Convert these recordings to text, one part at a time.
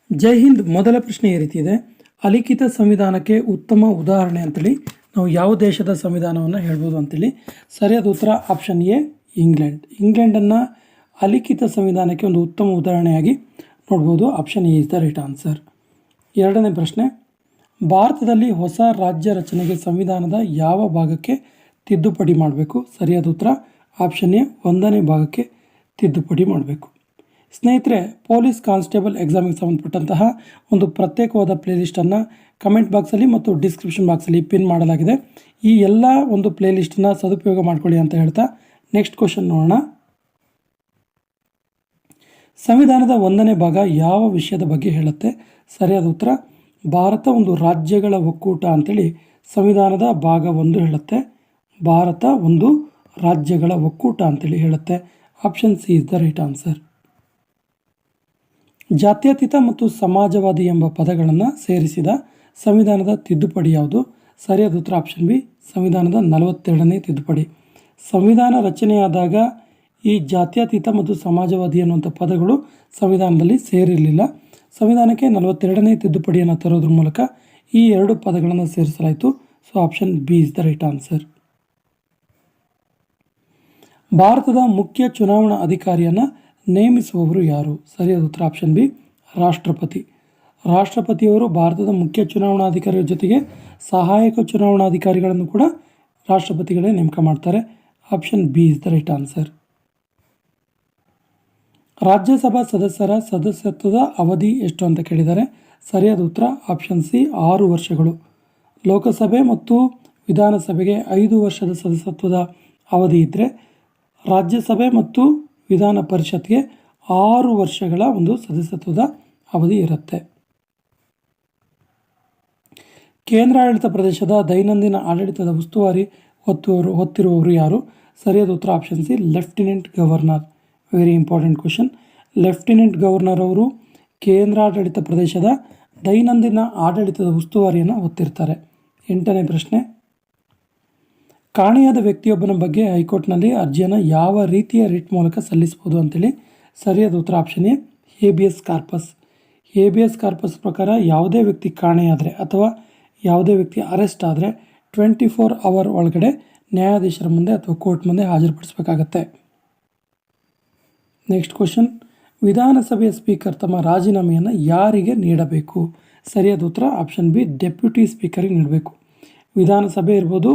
ಜೈ ಹಿಂದ್. ಮೊದಲ ಪ್ರಶ್ನೆ ಈ ರೀತಿ ಇದೆ: ಅಲಿಖಿತ ಸಂವಿಧಾನಕ್ಕೆ ಉತ್ತಮ ಉದಾಹರಣೆ ಅಂತೇಳಿ ನಾವು ಯಾವ ದೇಶದ ಸಂವಿಧಾನವನ್ನು ಹೇಳ್ಬೋದು ಅಂತೇಳಿ. ಸರಿಯಾದ ಉತ್ತರ ಆಪ್ಷನ್ ಎ, ಇಂಗ್ಲೆಂಡ್. ಇಂಗ್ಲೆಂಡನ್ನು ಅಲಿಖಿತ ಸಂವಿಧಾನಕ್ಕೆ ಒಂದು ಉತ್ತಮ ಉದಾಹರಣೆಯಾಗಿ ನೋಡ್ಬೋದು. Option A is the right answer. ಎರಡನೇ ಪ್ರಶ್ನೆ: ಭಾರತದಲ್ಲಿ ಹೊಸ ರಾಜ್ಯ ರಚನೆಗೆ ಸಂವಿಧಾನದ ಯಾವ ಭಾಗಕ್ಕೆ ತಿದ್ದುಪಡಿ ಮಾಡಬೇಕು? ಸರಿಯಾದ ಉತ್ತರ ಆಪ್ಷನ್ ಎ, 1ನೇ ಭಾಗಕ್ಕೆ ತಿದ್ದುಪಡಿ ಮಾಡಬೇಕು. ಸ್ನೇಹಿತರೆ, ಪೊಲೀಸ್ ಕಾನ್ಸ್ಟೇಬಲ್ ಎಕ್ಸಾಮಿಗೆ ಸಂಬಂಧಪಟ್ಟಂತಹ ಒಂದು ಪ್ರತ್ಯೇಕವಾದ ಪ್ಲೇಲಿಸ್ಟನ್ನು ಕಮೆಂಟ್ ಬಾಕ್ಸಲ್ಲಿ ಮತ್ತು ಡಿಸ್ಕ್ರಿಪ್ಷನ್ ಬಾಕ್ಸಲ್ಲಿ ಪಿನ್ ಮಾಡಲಾಗಿದೆ. ಈ ಎಲ್ಲ ಒಂದು ಪ್ಲೇಲಿಸ್ಟನ್ನು ಸದುಪಯೋಗ ಮಾಡ್ಕೊಳ್ಳಿ ಅಂತ ಹೇಳ್ತಾ ನೆಕ್ಸ್ಟ್ ಕ್ವಶನ್ ನೋಡೋಣ. ಸಂವಿಧಾನದ 1ನೇ ಭಾಗ ಯಾವ ವಿಷಯದ ಬಗ್ಗೆ ಹೇಳುತ್ತೆ? ಸರಿಯಾದ ಉತ್ತರ ಭಾರತ ಒಂದು ರಾಜ್ಯಗಳ ಒಕ್ಕೂಟ ಅಂತೇಳಿ ಸಂವಿಧಾನದ ಭಾಗ 1 ಹೇಳುತ್ತೆ. ಭಾರತ ಒಂದು ರಾಜ್ಯಗಳ ಒಕ್ಕೂಟ ಅಂತೇಳಿ ಹೇಳುತ್ತೆ. Option C is the right answer. ಜಾತ್ಯತೀತ ಮತ್ತು ಸಮಾಜವಾದಿ ಎಂಬ ಪದಗಳನ್ನು ಸೇರಿಸಿದ ಸಂವಿಧಾನದ ತಿದ್ದುಪಡಿ ಯಾವುದು? ಸರಿಯಾದ ಉತ್ತರ ಆಪ್ಷನ್ ಬಿ, ಸಂವಿಧಾನದ 42ನೇ ತಿದ್ದುಪಡಿ. ಸಂವಿಧಾನ ರಚನೆಯಾದಾಗ ಈ ಜಾತ್ಯತೀತ ಮತ್ತು ಸಮಾಜವಾದಿ ಅನ್ನುವಂಥ ಪದಗಳು ಸಂವಿಧಾನದಲ್ಲಿ ಸೇರಿರಲಿಲ್ಲ. ಸಂವಿಧಾನಕ್ಕೆ 42ನೇ ತಿದ್ದುಪಡಿಯನ್ನು ತರೋದ್ರ ಮೂಲಕ ಈ ಎರಡು ಪದಗಳನ್ನು ಸೇರಿಸಲಾಯಿತು. So option B is the right answer. ಭಾರತದ ಮುಖ್ಯ ಚುನಾವಣಾ ಅಧಿಕಾರಿಯನ್ನು ನೇಮಿಸುವವರು ಯಾರು? ಸರಿಯಾದ ಉತ್ತರ ಆಪ್ಷನ್ ಬಿ, ರಾಷ್ಟ್ರಪತಿ. ರಾಷ್ಟ್ರಪತಿಯವರು ಭಾರತದ ಮುಖ್ಯ ಚುನಾವಣಾಧಿಕಾರಿಗಳ ಜೊತೆಗೆ ಸಹಾಯಕ ಚುನಾವಣಾಧಿಕಾರಿಗಳನ್ನು ಕೂಡ ರಾಷ್ಟ್ರಪತಿಗಳೇ ನೇಮಕ ಮಾಡ್ತಾರೆ. Option B is the right answer. Rajya Sabha ಸದಸ್ಯರ ಸದಸ್ಯತ್ವದ ಅವಧಿ ಎಷ್ಟು ಅಂತ ಕೇಳಿದ್ದಾರೆ. ಸರಿಯಾದ ಉತ್ತರ ಆಪ್ಷನ್ ಸಿ, 6 ವರ್ಷಗಳು. ಲೋಕಸಭೆ ಮತ್ತು ವಿಧಾನಸಭೆಗೆ 5 ವರ್ಷದ ಸದಸ್ಯತ್ವದ ಅವಧಿ ಇದ್ದರೆ, ರಾಜ್ಯಸಭೆ ಮತ್ತು ವಿಧಾನ ಪರಿಷತ್ಗೆ 6 ವರ್ಷಗಳ ಒಂದು ಸದಸ್ಯತ್ವದ ಅವಧಿ ಇರುತ್ತೆ. ಕೇಂದ್ರಾಡಳಿತ ಪ್ರದೇಶದ ದೈನಂದಿನ ಆಡಳಿತದ ಉಸ್ತುವಾರಿ ಹೊತ್ತಿರುವವರು ಯಾರು? ಸರಿಯಾದ ಉತ್ತರ option C, lieutenant governor. Very important question. Lieutenant governor ಅವರು ಕೇಂದ್ರಾಡಳಿತ ಪ್ರದೇಶದ ದೈನಂದಿನ ಆಡಳಿತದ ಉಸ್ತುವಾರಿಯನ್ನು ಹೊತ್ತಿರ್ತಾರೆ. 8ನೇ ಪ್ರಶ್ನೆ: ಕಾಣೆಯಾದ ವ್ಯಕ್ತಿಯೊಬ್ಬನ ಬಗ್ಗೆ ಹೈಕೋರ್ಟ್ನಲ್ಲಿ ಅರ್ಜಿಯನ್ನು ಯಾವ ರೀತಿಯ ರಿಟ್ ಮೂಲಕ ಸಲ್ಲಿಸಬಹುದು ಅಂತೇಳಿ. ಸರಿಯಾದ ಉತ್ತರ option A, habeas corpus. Habeas corpus ಪ್ರಕಾರ ಯಾವುದೇ ವ್ಯಕ್ತಿ ಕಾಣೆಯಾದರೆ ಅಥವಾ ಯಾವುದೇ ವ್ಯಕ್ತಿ ಅರೆಸ್ಟ್ ಆದರೆ 24 ಅವರ್ ಒಳಗಡೆ ನ್ಯಾಯಾಧೀಶರ ಮುಂದೆ ಅಥವಾ ಕೋರ್ಟ್ ಮುಂದೆ ಹಾಜರುಪಡಿಸಬೇಕಾಗತ್ತೆ. ನೆಕ್ಸ್ಟ್ ಕ್ವಶನ್: ವಿಧಾನಸಭೆಯ ಸ್ಪೀಕರ್ ತಮ್ಮ ರಾಜೀನಾಮೆಯನ್ನು ಯಾರಿಗೆ ನೀಡಬೇಕು? ಸರಿಯಾದ ಉತ್ತರ ಆಪ್ಷನ್ ಬಿ, ಡೆಪ್ಯೂಟಿ ಸ್ಪೀಕರಿಗೆ ನೀಡಬೇಕು. ವಿಧಾನಸಭೆ ಇರ್ಬೋದು,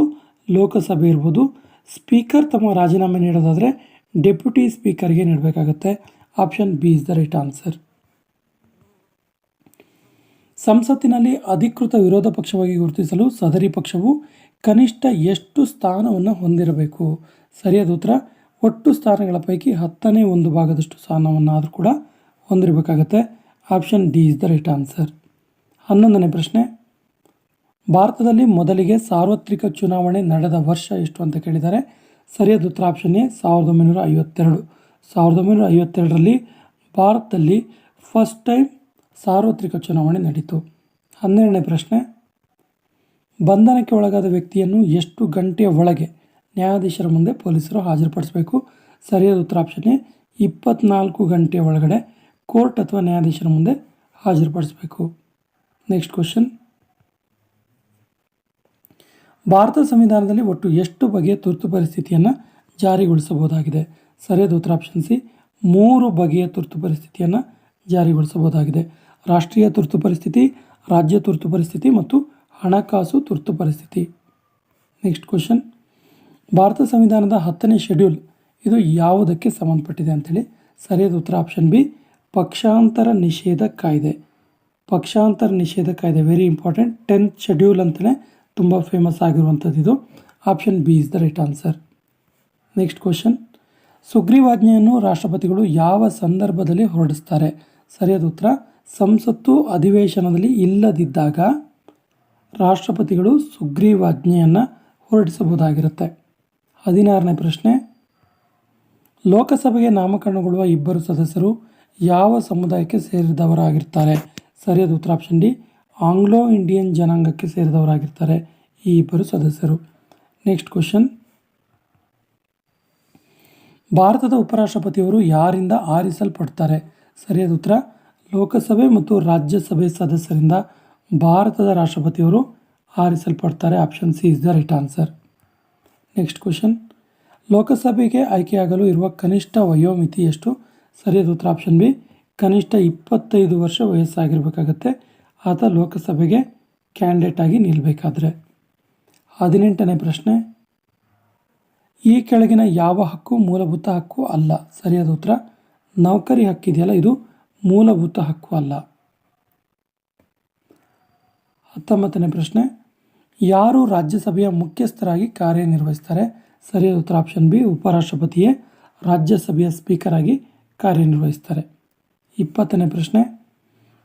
ಲೋಕಸಭೆ ಇರ್ಬೋದು, ಸ್ಪೀಕರ್ ತಮ್ಮ ರಾಜೀನಾಮೆ ನೀಡೋದಾದರೆ ಡೆಪ್ಯೂಟಿ ಸ್ಪೀಕರ್ಗೆ ನೀಡಬೇಕಾಗತ್ತೆ. Option B is the right answer. ಸಂಸತ್ತಿನಲ್ಲಿ ಅಧಿಕೃತ ವಿರೋಧ ಪಕ್ಷವಾಗಿ ಗುರುತಿಸಲು ಸದರಿ ಪಕ್ಷವು ಕನಿಷ್ಠ ಎಷ್ಟು ಸ್ಥಾನವನ್ನು ಹೊಂದಿರಬೇಕು? ಸರಿಯಾದ ಉತ್ತರ ಒಟ್ಟು ಸ್ಥಾನಗಳ ಪೈಕಿ 10ನೇ 1 ಭಾಗದಷ್ಟು ಸ್ಥಾನವನ್ನಾದರೂ ಕೂಡ ಹೊಂದಿರಬೇಕಾಗತ್ತೆ. Option D is the right answer. 11ನೇ ಪ್ರಶ್ನೆ: ಭಾರತದಲ್ಲಿ ಮೊದಲಿಗೆ ಸಾರ್ವತ್ರಿಕ ಚುನಾವಣೆ ನಡೆದ ವರ್ಷ ಎಷ್ಟು ಅಂತ ಕೇಳಿದ್ದಾರೆ. ಸರಿಯಾದ ಉತ್ತರ ಆಪ್ಷನ್ ಎ, 1952. 1952ರಲ್ಲಿ ಭಾರತದಲ್ಲಿ ಫಸ್ಟ್ ಟೈಮ್ ಸಾರ್ವತ್ರಿಕ ಚುನಾವಣೆ ನಡೀತು. 12ನೇ ಪ್ರಶ್ನೆ: ಬಂಧನಕ್ಕೆ ಒಳಗಾದ ವ್ಯಕ್ತಿಯನ್ನು ಎಷ್ಟು ಗಂಟೆಯ ಒಳಗೆ ನ್ಯಾಯಾಧೀಶರ ಮುಂದೆ ಪೊಲೀಸರು ಹಾಜರುಪಡಿಸಬೇಕು? ಸರಿಯಾದ ಉತ್ತರ ಆಪ್ಷನ್ ಎ, 24 ಗಂಟೆಯ ಒಳಗಡೆ ಕೋರ್ಟ್ ಅಥವಾ ನ್ಯಾಯಾಧೀಶರ ಮುಂದೆ ಹಾಜರುಪಡಿಸಬೇಕು. ನೆಕ್ಸ್ಟ್ ಕ್ವಶನ್: ಭಾರತ ಸಂವಿಧಾನದಲ್ಲಿ ಒಟ್ಟು ಎಷ್ಟು ಬಗೆಯ ತುರ್ತು ಪರಿಸ್ಥಿತಿಯನ್ನು ಜಾರಿಗೊಳಿಸಬಹುದಾಗಿದೆ? ಸರಿಯಾದ ಉತ್ತರ ಆಪ್ಷನ್ ಸಿ, 3 ಬಗೆಯ ತುರ್ತು ಪರಿಸ್ಥಿತಿಯನ್ನು ಜಾರಿಗೊಳಿಸಬಹುದಾಗಿದೆ. ರಾಷ್ಟ್ರೀಯ ತುರ್ತು ಪರಿಸ್ಥಿತಿ, ರಾಜ್ಯ ತುರ್ತು ಪರಿಸ್ಥಿತಿ ಮತ್ತು ಹಣಕಾಸು ತುರ್ತು ಪರಿಸ್ಥಿತಿ. ನೆಕ್ಸ್ಟ್ ಕ್ವಶನ್: ಭಾರತ ಸಂವಿಧಾನದ 10ನೇ ಶೆಡ್ಯೂಲ್ ಇದು ಯಾವುದಕ್ಕೆ ಸಂಬಂಧಪಟ್ಟಿದೆ ಅಂಥೇಳಿ. ಸರಿಯಾದ ಉತ್ತರ ಆಪ್ಷನ್ ಬಿ, ಪಕ್ಷಾಂತರ ನಿಷೇಧ ಕಾಯ್ದೆ. ಪಕ್ಷಾಂತರ ನಿಷೇಧ ಕಾಯ್ದೆ ವೆರಿ ಇಂಪಾರ್ಟೆಂಟ್. 10th ಶೆಡ್ಯೂಲ್ ಅಂತಲೇ ತುಂಬ ಫೇಮಸ್ ಆಗಿರುವಂಥದ್ದು ಇದು. Option B is the right answer. Next question: ಸುಗ್ರೀವಾಜ್ಞೆಯನ್ನು ರಾಷ್ಟ್ರಪತಿಗಳು ಯಾವ ಸಂದರ್ಭದಲ್ಲಿ ಹೊರಡಿಸ್ತಾರೆ? ಸರಿಯಾದ ಉತ್ತರ ಸಂಸತ್ತು ಅಧಿವೇಶನದಲ್ಲಿ ಇಲ್ಲದಿದ್ದಾಗ ರಾಷ್ಟ್ರಪತಿಗಳು ಸುಗ್ರೀವಾಜ್ಞೆಯನ್ನು ಹೊರಡಿಸಬಹುದಾಗಿರುತ್ತೆ. 16ನೇ ಪ್ರಶ್ನೆ: ಲೋಕಸಭೆಗೆ ನಾಮಕರಣಗೊಳ್ಳುವ 2 ಸದಸ್ಯರು ಯಾವ ಸಮುದಾಯಕ್ಕೆ ಸೇರಿದವರಾಗಿರ್ತಾರೆ? ಸರಿಯಾದ ಉತ್ತರ ಆಪ್ಷನ್ ಡಿ, ಆಂಗ್ಲೋ ಇಂಡಿಯನ್ ಜನಾಂಗಕ್ಕೆ ಸೇರಿದವರಾಗಿರ್ತಾರೆ ಈ 2 ಸದಸ್ಯರು. ನೆಕ್ಸ್ಟ್ ಕ್ವಶನ್: ಭಾರತದ ಉಪರಾಷ್ಟ್ರಪತಿಯವರು ಯಾರಿಂದ ಆರಿಸಲ್ಪಡ್ತಾರೆ? ಸರಿಯಾದ ಉತ್ತರ ಲೋಕಸಭೆ ಮತ್ತು ರಾಜ್ಯಸಭೆ ಸದಸ್ಯರಿಂದ ಭಾರತದ ರಾಷ್ಟ್ರಪತಿಯವರು ಆರಿಸಲ್ಪಡ್ತಾರೆ. Option C is the right answer. Next question, ಲೋಕಸಭೆಗೆ ಆಯ್ಕೆಯಾಗಲು ಇರುವ ಕನಿಷ್ಠ ವಯೋಮಿತಿ ಎಷ್ಟು? ಸರಿಯಾದ ಉತ್ತರ ಆಪ್ಷನ್ ಬಿ, ಕನಿಷ್ಠ 25 ವರ್ಷ ವಯಸ್ಸಾಗಿರಬೇಕಾಗತ್ತೆ ಆತ ಲೋಕಸಭೆಗೆ ಕ್ಯಾಂಡಿಡೇಟ್ ಆಗಿ ನಿಲ್ಲಬೇಕಾದ್ರೆ. 18ನೇ ಪ್ರಶ್ನೆ, ಈ ಕೆಳಗಿನ ಯಾವ ಹಕ್ಕು ಮೂಲಭೂತ ಹಕ್ಕು ಅಲ್ಲ? ಸರಿಯಾದ ಉತ್ತರ ನೌಕರಿ ಹಕ್ಕಿದೆಯಲ್ಲ, ಇದು ಮೂಲಭೂತ ಹಕ್ಕು ಅಲ್ಲ. 19ನೇ ಪ್ರಶ್ನೆ, ಯಾರು ರಾಜ್ಯಸಭೆಯ ಮುಖ್ಯಸ್ಥರಾಗಿ ಕಾರ್ಯನಿರ್ವಹಿಸ್ತಾರೆ? ಸರಿಯಾದ ಉತ್ತರ ಆಪ್ಷನ್ ಬಿ, ಉಪರಾಷ್ಟ್ರಪತಿಯೇ ರಾಜ್ಯಸಭೆಯ ಸ್ಪೀಕರ್ ಆಗಿ ಕಾರ್ಯನಿರ್ವಹಿಸ್ತಾರೆ. 20ನೇ ಪ್ರಶ್ನೆ,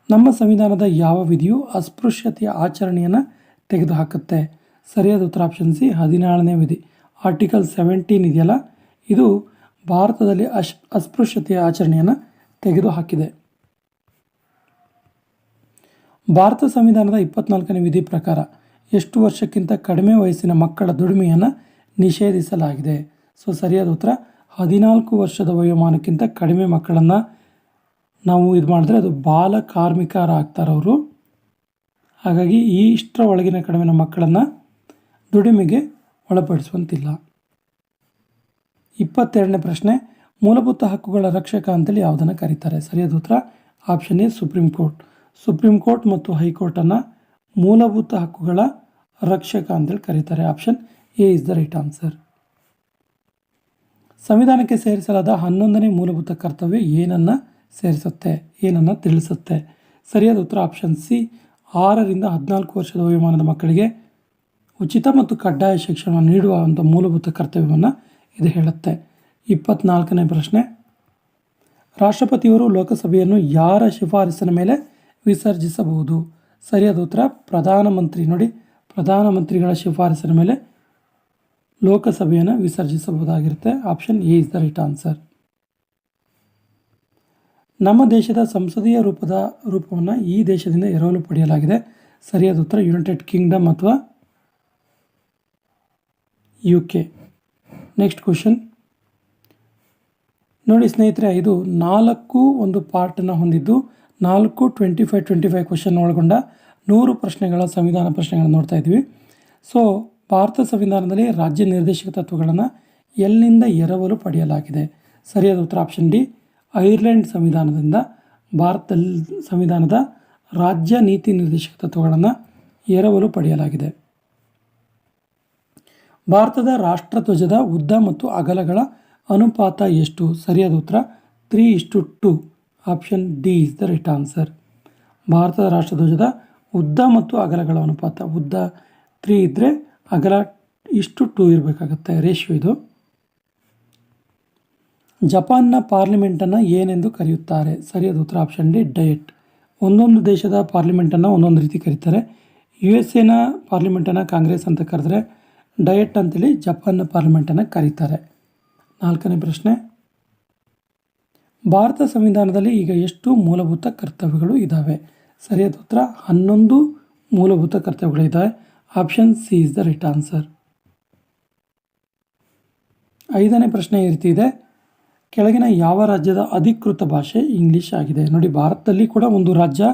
ನಮ್ಮ ಸಂವಿಧಾನದ ಯಾವ ವಿಧಿಯು ಅಸ್ಪೃಶ್ಯತೆಯ ಆಚರಣೆಯನ್ನು ತೆಗೆದುಹಾಕುತ್ತೆ? ಸರಿಯಾದ ಉತ್ತರ ಆಪ್ಷನ್ ಸಿ, 14ನೇ ವಿಧಿ ಆರ್ಟಿಕಲ್ 17 ಇದೆಯಲ್ಲ, ಇದು ಭಾರತದಲ್ಲಿ ಅಸ್ಪೃಶ್ಯತೆಯ ಆಚರಣೆಯನ್ನು ತೆಗೆದುಹಾಕಿದೆ. ಭಾರತ ಸಂವಿಧಾನದ 24ನೇ ವಿಧಿ ಪ್ರಕಾರ ಎಷ್ಟು ವರ್ಷಕ್ಕಿಂತ ಕಡಿಮೆ ವಯಸ್ಸಿನ ಮಕ್ಕಳ ದುಡಿಮೆಯನ್ನು ನಿಷೇಧಿಸಲಾಗಿದೆ? ಸರಿಯಾದ ಉತ್ತರ 14 ವರ್ಷದ ವಯೋಮಾನಕ್ಕಿಂತ ಕಡಿಮೆ ಮಕ್ಕಳನ್ನು ನಾವು ಇದು ಮಾಡಿದ್ರೆ ಅದು ಬಾಲ ಕಾರ್ಮಿಕರಾಗ್ತಾರೆ ಅವರು. ಹಾಗಾಗಿ ಇಷ್ಟರ ಒಳಗಿನ ಕಡಿಮೆ ಮಕ್ಕಳನ್ನು ದುಡಿಮೆಗೆ ಒಳಪಡಿಸುವಂತಿಲ್ಲ. 22ನೇ ಪ್ರಶ್ನೆ, ಮೂಲಭೂತ ಹಕ್ಕುಗಳ ರಕ್ಷಕ ಅಂತೇಳಿ ಯಾವುದನ್ನು ಕರೀತಾರೆ? ಸರಿಯಾದ ಉತ್ತರ option A, supreme court. Supreme court ಮತ್ತು ಹೈಕೋರ್ಟನ್ನು ಮೂಲಭೂತ ಹಕ್ಕುಗಳ ರಕ್ಷಕ ಅಂತೇಳಿ ಕರೀತಾರೆ. Option A is the right answer. ಸಂವಿಧಾನಕ್ಕೆ ಸೇರಿಸಲಾದ 11ನೇ ಮೂಲಭೂತ ಕರ್ತವ್ಯ ಏನನ್ನು ಸೇರಿಸುತ್ತೆ, ಏನನ್ನು ತಿಳಿಸುತ್ತೆ? ಸರಿಯಾದ ಉತ್ತರ ಆಪ್ಷನ್ ಸಿ, 6ರಿಂದ 14 ವರ್ಷದ ವಯೋಮಾನದ ಮಕ್ಕಳಿಗೆ ಉಚಿತ ಮತ್ತು ಕಡ್ಡಾಯ ಶಿಕ್ಷಣ ನೀಡುವಂಥ ಮೂಲಭೂತ ಕರ್ತವ್ಯವನ್ನು ಇದು ಹೇಳುತ್ತೆ. 24ನೇ ಪ್ರಶ್ನೆ, ರಾಷ್ಟ್ರಪತಿಯವರು ಲೋಕಸಭೆಯನ್ನು ಯಾರ ಶಿಫಾರಸಿನ ಮೇಲೆ ವಿಸರ್ಜಿಸಬಹುದು? ಸರಿಯಾದ ಉತ್ತರ ಪ್ರಧಾನಮಂತ್ರಿ. ನೋಡಿ, ಪ್ರಧಾನಮಂತ್ರಿಗಳ ಶಿಫಾರಸಿನ ಮೇಲೆ ಲೋಕಸಭೆಯನ್ನು ವಿಸರ್ಜಿಸಬಹುದಾಗಿರುತ್ತೆ. Option A is the right answer. ನಮ್ಮ ದೇಶದ ಸಂಸದೀಯ ರೂಪವನ್ನು ಈ ದೇಶದಿಂದ ಎರವಲು ಪಡೆಯಲಾಗಿದೆ. ಸರಿಯಾದ ಉತ್ತರ ಯುನೈಟೆಡ್ ಕಿಂಗ್ಡಮ್ ಅಥವಾ UK. ನೆಕ್ಸ್ಟ್ ಕ್ವಶನ್ ನೋಡಿ ಸ್ನೇಹಿತರೆ, ಇದು 4 ಒಂದು ಪಾರ್ಟನ್ನು ಹೊಂದಿದ್ದು 4 25 ಕ್ವಶನ್ ಒಳಗೊಂಡ 100 ಪ್ರಶ್ನೆಗಳ ಸಂವಿಧಾನ ಪ್ರಶ್ನೆಗಳನ್ನು ನೋಡ್ತಾ ಇದ್ವಿ. ಭಾರತ ಸಂವಿಧಾನದಲ್ಲಿ ರಾಜ್ಯ ನಿರ್ದೇಶಕ ತತ್ವಗಳನ್ನು ಎಲ್ಲಿಂದ ಎರವಲು ಪಡೆಯಲಾಗಿದೆ? ಸರಿಯಾದ ಉತ್ತರ ಆಪ್ಷನ್ ಡಿ, ಐರ್ಲೆಂಡ್ ಸಂವಿಧಾನದಿಂದ ಭಾರತದಲ್ಲಿ ಸಂವಿಧಾನದ ರಾಜ್ಯ ನೀತಿ ನಿರ್ದೇಶಕ ತತ್ವಗಳನ್ನು ಎರವಲು ಪಡೆಯಲಾಗಿದೆ. ಭಾರತದ ರಾಷ್ಟ್ರಧ್ವಜದ ಉದ್ದ ಮತ್ತು ಅಗಲಗಳ ಅನುಪಾತ ಎಷ್ಟು? ಸರಿಯಾದ ಉತ್ತರ 3:2. Option D is the right answer. ಭಾರತದ ರಾಷ್ಟ್ರಧ್ವಜದ ಉದ್ದ ಮತ್ತು ಅಗಲಗಳ ಅನುಪಾತ, ಉದ್ದ 3 ಇದ್ದರೆ ಅಗಲ 2 ಇರಬೇಕಾಗತ್ತೆ, ರೇಷಿಯೋ ಇದು. ಜಪಾನ್ನ ಪಾರ್ಲಿಮೆಂಟನ್ನು ಏನೆಂದು ಕರೆಯುತ್ತಾರೆ? ಸರಿಯಾದ ಉತ್ತರ ಆಪ್ಷನ್ ಡಿ, ಡಯಟ್. ಒಂದೊಂದು ದೇಶದ ಪಾರ್ಲಿಮೆಂಟನ್ನು ಒಂದೊಂದು ರೀತಿ ಕರೀತಾರೆ. USA ಪಾರ್ಲಿಮೆಂಟನ್ನು ಕಾಂಗ್ರೆಸ್ ಅಂತ ಕರೆದ್ರೆ, ಡಯಟ್ ಅಂತೇಳಿ ಜಪಾನ್ನ ಪಾರ್ಲಿಮೆಂಟನ್ನು ಕರೀತಾರೆ. 4ನೇ ಪ್ರಶ್ನೆ, ಭಾರತ ಸಂವಿಧಾನದಲ್ಲಿ ಈಗ ಎಷ್ಟು ಮೂಲಭೂತ ಕರ್ತವ್ಯಗಳು ಇದ್ದಾವೆ? ಸರಿಯಾದ ಉತ್ತರ 11 ಮೂಲಭೂತ ಕರ್ತವ್ಯಗಳಿದ್ದಾವೆ. Option C is the right answer. 5ನೇ ಪ್ರಶ್ನೆ ಈ ರೀತಿ ಇದೆ, ಕೆಳಗಿನ ಯಾವ ರಾಜ್ಯದ ಅಧಿಕೃತ ಭಾಷೆ ಇಂಗ್ಲೀಷ್ ಆಗಿದೆ? ನೋಡಿ, ಭಾರತದಲ್ಲಿ ಕೂಡ ಒಂದು ರಾಜ್ಯ